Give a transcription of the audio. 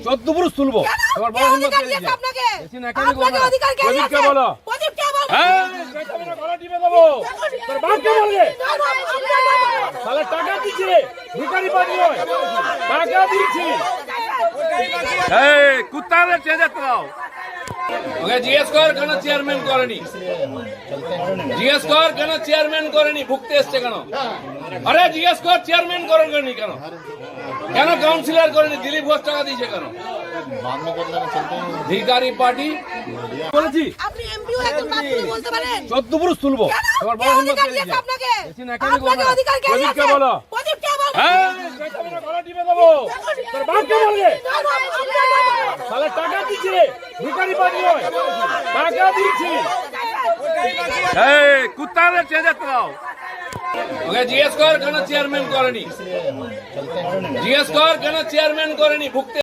14 পুরুষ তুলবো। তোমার বড় হিম্মত কে দিয়েছে? বেশি নাকামি করবে না। প্রদীপকে বলো। এই বেটাকে না গলা টিপে দেবো। তোর বাপকে বলবে। শালা টাকা দিচ্ছে। ভিখারি পার্টি হয়। টাকা দিচ্ছি। এই কুত্তাদের চেঁচে দাও। ওকে জিজ্ঞেস কর কেন চেয়ারম্যান করেনি, জিজ্ঞেস কর কেন চেয়ারম্যান করেনি, ভুগতে এসছে কেন? আরে জিজ্ঞেস কর চেয়ারম্যান করেনি কেন, কেন কাউন্সিলর করেনি, দিলীপ ঘোষ টাকা দিয়েছে কেন? ভিখারি পার্টি বলেছি। আপনি এমপিও একদম বাথরুমে বলতে পারেন 14 পুরুষ তুলবো। তোমার বড় হিম্মত কে দিয়েছে? বেশি নাকামি করবে না। প্রদীপকে বলো। এই বেটাকে না গলা টিপে দেবো। তোর বাপকে বলবে। শালা টাকা দিচ্ছে। ভিখারি পার্টি হয়। টাকা দিচ্ছি। এই কুত্তাদের চেঁচে দাও। ওকে জিজ্ঞেস কর কেন চেয়ারম্যান করেনি, জিজ্ঞেস কর কেন চেয়ারম্যান করেনি, ভুগতে